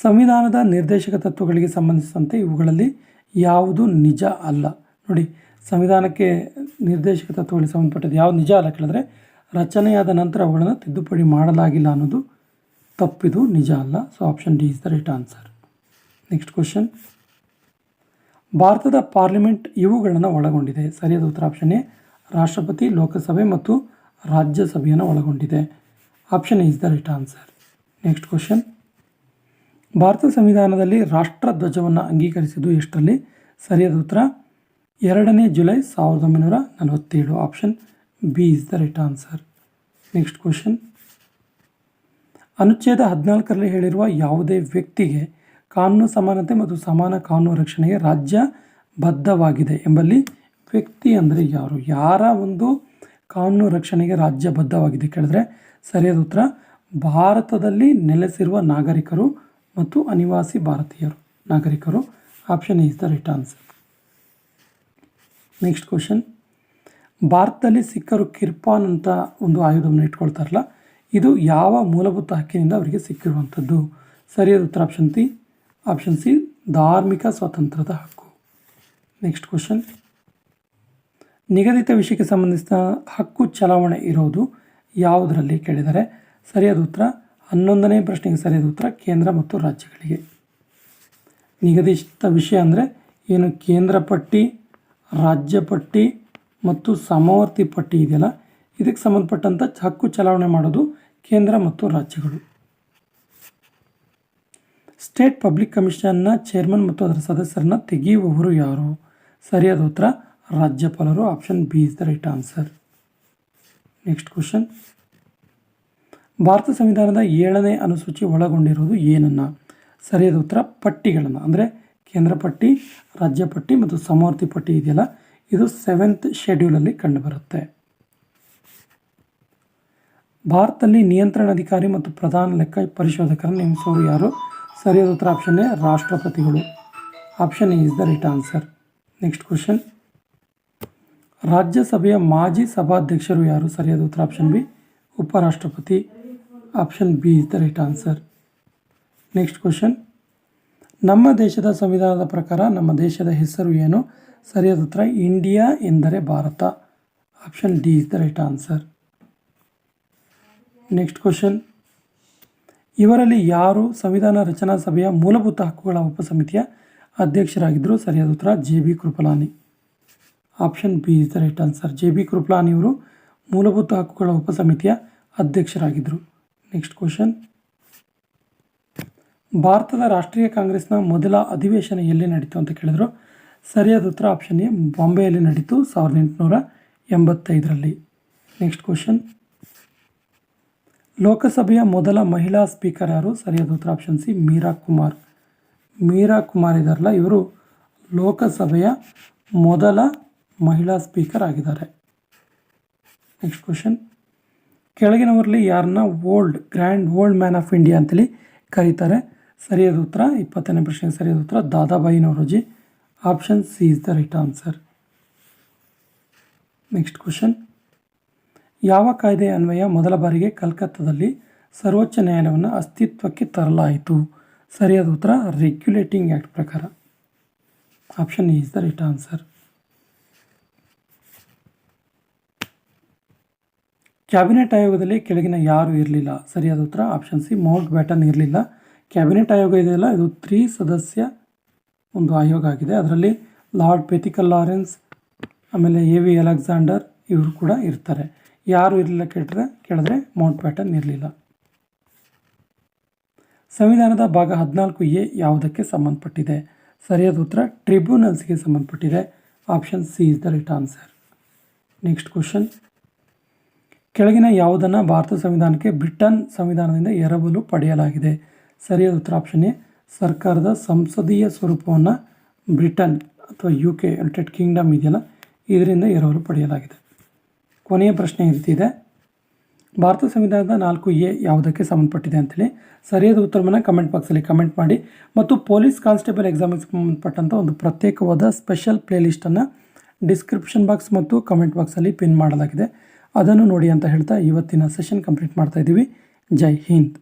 ಸಂವಿಧಾನದ ನಿರ್ದೇಶಕ ತತ್ವಗಳಿಗೆ ಸಂಬಂಧಿಸಿದಂತೆ ಇವುಗಳಲ್ಲಿ ಯಾವುದು ನಿಜ ಅಲ್ಲ? ನೋಡಿ, ಸಂವಿಧಾನಕ್ಕೆ ನಿರ್ದೇಶಕ ತತ್ವಗಳಿಗೆ ಸಂಬಂಧಪಟ್ಟದ್ದು ಯಾವುದು ನಿಜ ಅಲ್ಲ ಕೇಳಿದ್ರೆ ರಚನೆಯಾದ ನಂತರ ಅವುಗಳನ್ನು ತಿದ್ದುಪಡಿ ಮಾಡಲಾಗಿಲ್ಲ ಅನ್ನೋದು ತಪ್ಪಿದು, ನಿಜ ಅಲ್ಲ. So option D is the right answer. Next question, ಭಾರತದ ಪಾರ್ಲಿಮೆಂಟ್ ಇವುಗಳನ್ನು ಒಳಗೊಂಡಿದೆ? ಸರಿಯಾದ ಉತ್ತರ ಆಪ್ಷನ್ ಎ, ರಾಷ್ಟ್ರಪತಿ, ಲೋಕಸಭೆ ಮತ್ತು ರಾಜ್ಯಸಭೆಯನ್ನು ಒಳಗೊಂಡಿದೆ. Option A is the right answer. Next question, Bharat ಸಂವಿಧಾನದಲ್ಲಿ ರಾಷ್ಟ್ರಧ್ವಜವನ್ನು ಅಂಗೀಕರಿಸಿದ್ದು ಎಷ್ಟರಲ್ಲಿ? ಸರಿಯಾದ ಉತ್ತರ 2ನೇ July 1947. Option B is the right answer. Next question, ಅನುಚ್ಛೇದ 14ರಲ್ಲಿ ಹೇಳಿರುವ ಯಾವುದೇ ವ್ಯಕ್ತಿಗೆ ಕಾನೂನು ಸಮಾನತೆ ಮತ್ತು ಸಮಾನ ಕಾನೂನು ರಕ್ಷಣೆಗೆ ರಾಜ್ಯ ಬದ್ಧವಾಗಿದೆ ಎಂಬಲ್ಲಿ ವ್ಯಕ್ತಿ ಅಂದರೆ ಯಾರು? ಯಾರ ಒಂದು ಕಾನೂನು ರಕ್ಷಣೆಗೆ ರಾಜ್ಯ ಬದ್ಧವಾಗಿದೆ ಕೇಳಿದ್ರೆ ಸರಿಯಾದ ಉತ್ತರ ಭಾರತದಲ್ಲಿ ನೆಲೆಸಿರುವ ನಾಗರಿಕರು ಮತ್ತು ಅನಿವಾಸಿ ಭಾರತೀಯರು ನಾಗರಿಕರು. Option is the right answer. Next question, ಭಾರತದಲ್ಲಿ ಸಿಖ್ಖರು ಕಿರ್ಪಾನ್ ಅಂತ ಒಂದು ಆಯುಧವನ್ನು ಇಟ್ಕೊಳ್ತಾರಲ್ಲ, ಇದು ಯಾವ ಮೂಲಭೂತ ಹಕ್ಕಿನಿಂದ ಅವರಿಗೆ ಸಿಕ್ಕಿರುವಂಥದ್ದು? ಸರಿಯಾದ ಉತ್ತರ ಆಪ್ಷನ್ ಸಿ ಧಾರ್ಮಿಕ ಸ್ವಾತಂತ್ರ್ಯದ ಹಕ್ಕು. ನೆಕ್ಸ್ಟ್ ಕ್ವಶನ್, ನಿಗದಿತ ವಿಷಯಕ್ಕೆ ಸಂಬಂಧಿಸಿದ ಹಕ್ಕು ಚಲಾವಣೆ ಇರೋದು ಯಾವುದರಲ್ಲಿ ಕೇಳಿದರೆ? ಸರಿಯಾದ ಉತ್ತರ 11ನೇ ಪ್ರಶ್ನೆಗೆ ಸರಿಯಾದ ಉತ್ತರ ಕೇಂದ್ರ ಮತ್ತು ರಾಜ್ಯಗಳಿಗೆ. ನಿಗದಿತ ವಿಷಯ ಅಂದರೆ ಏನು? ಕೇಂದ್ರ ಪಟ್ಟಿ, ರಾಜ್ಯ ಪಟ್ಟಿ ಮತ್ತು ಸಮವರ್ತಿ ಪಟ್ಟಿ ಇದೆಯಲ್ಲ, ಇದಕ್ಕೆ ಸಂಬಂಧಪಟ್ಟಂಥ ಹಕ್ಕು ಚಲಾವಣೆ ಮಾಡೋದು ಕೇಂದ್ರ ಮತ್ತು ರಾಜ್ಯಗಳು. ಸ್ಟೇಟ್ ಪಬ್ಲಿಕ್ ಕಮಿಷನ್ನ ಚೇರ್ಮನ್ ಮತ್ತು ಅದರ ಸದಸ್ಯರನ್ನ ತೆಗೆಯುವವರು ಯಾರು? ಸರಿಯಾದ ಉತ್ತರ ರಾಜ್ಯಪಾಲರು. Option B is the right answer. Next question, Bharat ಸಂವಿಧಾನದ 7ನೇ ಅನುಸೂಚಿ ಒಳಗೊಂಡಿರುವುದು ಏನನ್ನು? ಸರಿಯಾದ ಉತ್ತರ ಪಟ್ಟಿಗಳನ್ನು, ಅಂದರೆ ಕೇಂದ್ರ ಪಟ್ಟಿ, ರಾಜ್ಯ ಪಟ್ಟಿ ಮತ್ತು ಸಮವರ್ತಿ ಪಟ್ಟಿ ಇದೆಯಲ್ಲ, ಇದು 7th ಶೆಡ್ಯೂಲಲ್ಲಿ ಕಂಡುಬರುತ್ತೆ. ಭಾರತದಲ್ಲಿ ನಿಯಂತ್ರಣಾಧಿಕಾರಿ ಮತ್ತು ಪ್ರಧಾನ ಲೆಕ್ಕ ಪರಿಶೋಧಕರನ್ನು ನೇಮಿಸುವವರು ಯಾರು? ಸರಿಯಾದ ಉತ್ತರ ಆಪ್ಷನ್ ಎ ರಾಷ್ಟ್ರಪತಿಗಳು. Option A is the right answer. Next question, ರಾಜ್ಯಸಭೆಯ ಮಾಜಿ ಸಭಾಧ್ಯಕ್ಷರು ಯಾರು? ಸರಿಯಾದ ಉತ್ತರ ಆಪ್ಷನ್ ಬಿ ಉಪರಾಷ್ಟ್ರಪತಿ. Option B is the right answer. Next question, ನಮ್ಮ ದೇಶದ ಸಂವಿಧಾನದ ಪ್ರಕಾರ ನಮ್ಮ ದೇಶದ ಹೆಸರು ಏನು? ಸರಿಯಾದ ಉತ್ತರ ಇಂಡಿಯಾ ಎಂದರೆ Bharat. Option D is the right answer. Next question, ಇವರಲ್ಲಿ ಯಾರು ಸಂವಿಧಾನ ರಚನಾ ಸಭೆಯ ಮೂಲಭೂತ ಹಕ್ಕುಗಳ ಉಪಸಮಿತಿಯ ಅಧ್ಯಕ್ಷರಾಗಿದ್ದರು? ಸರಿಯಾದ ಉತ್ತರ JB Kripalani. Option B is the right answer. JB ಕೃಪಲಾನಿಯವರು ಮೂಲಭೂತ ಹಕ್ಕುಗಳ ಉಪಸಮಿತಿಯ ಅಧ್ಯಕ್ಷರಾಗಿದ್ದರು. ನೆಕ್ಸ್ಟ್ ಕ್ವಶನ್, ಭಾರತದ ರಾಷ್ಟ್ರೀಯ ಕಾಂಗ್ರೆಸ್ನ ಮೊದಲ ಅಧಿವೇಶನ ಎಲ್ಲಿ ನಡೀತು ಅಂತ ಕೇಳಿದ್ರು? ಸರಿಯಾದ ಉತ್ತರ ಆಪ್ಷನ್ ಎ ಬಾಂಬೆಯಲ್ಲಿ ನಡೀತು 1885ರಲ್ಲಿ. ನೆಕ್ಸ್ಟ್ ಕ್ವಶನ್, ಲೋಕಸಭೆಯ ಮೊದಲ ಮಹಿಳಾ ಸ್ಪೀಕರ್ ಯಾರು? ಸರಿಯಾದ ಉತ್ತರ ಆಪ್ಷನ್ ಸಿ ಮೀರಾ ಕುಮಾರ್. ಮೀರಾ ಕುಮಾರ್ ಇದಾರಲ್ಲ, ಇವರು ಲೋಕಸಭೆಯ ಮೊದಲ ಮಹಿಳಾ ಸ್ಪೀಕರ್ ಆಗಿದ್ದಾರೆ. ನೆಕ್ಸ್ಟ್ ಕ್ವಶನ್, ಕೆಳಗಿನವರಲ್ಲಿ ಯಾರನ್ನ grand old man of India ಅಂತೇಳಿ ಕರೀತಾರೆ? ಸರಿಯಾದ ಉತ್ತರ 20ನೇ ಪ್ರಶ್ನೆಗೆ ಸರಿಯಾದ ಉತ್ತರ Dadabhai Naoroji. Option C is the right answer. Next question, ಯಾವ ಕಾಯ್ದೆಯ ಅನ್ವಯ ಮೊದಲ ಬಾರಿಗೆ ಕಲ್ಕತ್ತಾದಲ್ಲಿ ಸರ್ವೋಚ್ಚ ನ್ಯಾಯಾಲಯವನ್ನು ಅಸ್ತಿತ್ವಕ್ಕೆ ತರಲಾಯಿತು? ಸರಿಯಾದ ಉತ್ತರ ರೆಗ್ಯುಲೇಟಿಂಗ್ ಆ್ಯಕ್ಟ್ ಪ್ರಕಾರ. Option E is the right answer. Cabinet ಆಯೋಗದಲ್ಲಿ ಕೆಳಗಿನ ಯಾರು ಇರಲಿಲ್ಲ? ಸರಿಯಾದ ಉತ್ತರ ಆಪ್ಷನ್ ಸಿ ಮೌಂಟ್ ಬ್ಯಾಟನ್ ಇರಲಿಲ್ಲ. ಕ್ಯಾಬಿನೆಟ್ ಆಯೋಗ ಇದೆಯಲ್ಲ, ಇದು 3 ಸದಸ್ಯ ಒಂದು ಆಯೋಗ ಆಗಿದೆ. ಅದರಲ್ಲಿ ಲಾರ್ಡ್ ಬೆಥಿಕಲ್ ಲಾರೆನ್ಸ್, ಆಮೇಲೆ ಎ ವಿ ಅಲೆಕ್ಸಾಂಡರ್ ಇವರು ಕೂಡ ಇರ್ತಾರೆ. ಯಾರು ಇರಲಿಲ್ಲ ಕೇಳಿದ್ರೆ ಮೌಂಟ್ ಬ್ಯಾಟನ್ ಇರಲಿಲ್ಲ. ಸಂವಿಧಾನದ ಭಾಗ 14A ಯಾವುದಕ್ಕೆ ಸಂಬಂಧಪಟ್ಟಿದೆ? ಸರಿಯಾದ ಉತ್ತರ ಟ್ರಿಬ್ಯುನಲ್ಸ್ಗೆ ಸಂಬಂಧಪಟ್ಟಿದೆ. Option C is the right answer. Next question, ಕೆಳಗಿನ ಯಾವುದನ್ನು ಭಾರತ ಸಂವಿಧಾನಕ್ಕೆ ಬ್ರಿಟನ್ ಸಂವಿಧಾನದಿಂದ ಎರವಲು ಪಡೆಯಲಾಗಿದೆ? ಸರಿಯಾದ ಉತ್ತರ ಆಪ್ಷನ್ ಎ ಸರ್ಕಾರದ ಸಂಸದೀಯ ಸ್ವರೂಪವನ್ನು ಬ್ರಿಟನ್ ಅಥವಾ UK ಯುನೈಟೆಡ್ ಕಿಂಗ್ಡಮ್ ಇದೆಯಲ್ಲ, ಇದರಿಂದ ಎರವಲು ಪಡೆಯಲಾಗಿದೆ. ಕೊನೆಯ ಪ್ರಶ್ನೆ ಈ ರೀತಿ ಇದೆ, ಭಾರತ ಸಂವಿಧಾನದ 4A ಯಾವುದಕ್ಕೆ ಸಂಬಂಧಪಟ್ಟಿದೆ ಅಂತೇಳಿ. ಸರಿಯಾದ ಉತ್ತರವನ್ನು ಕಮೆಂಟ್ ಬಾಕ್ಸಲ್ಲಿ ಕಮೆಂಟ್ ಮಾಡಿ. ಮತ್ತು ಪೊಲೀಸ್ ಕಾನ್ಸ್ಟೇಬಲ್ ಎಕ್ಸಾಮಿಗೆ ಸಂಬಂಧಪಟ್ಟಂಥ ಒಂದು ಪ್ರತ್ಯೇಕವಾದ ಸ್ಪೆಷಲ್ ಪ್ಲೇಲಿಸ್ಟನ್ನು ಡಿಸ್ಕ್ರಿಪ್ಷನ್ ಬಾಕ್ಸ್ ಮತ್ತು ಕಮೆಂಟ್ ಬಾಕ್ಸಲ್ಲಿ ಪಿನ್ ಮಾಡಲಾಗಿದೆ. ಅದನ್ನು ನೋಡಿ ಅಂತ ಹೇಳ್ತಾ ಇವತ್ತಿನ ಸೆಷನ್ ಕಂಪ್ಲೀಟ್ ಮಾಡ್ತಾ ಇದ್ದೀವಿ. ಜೈ ಹಿಂದ್.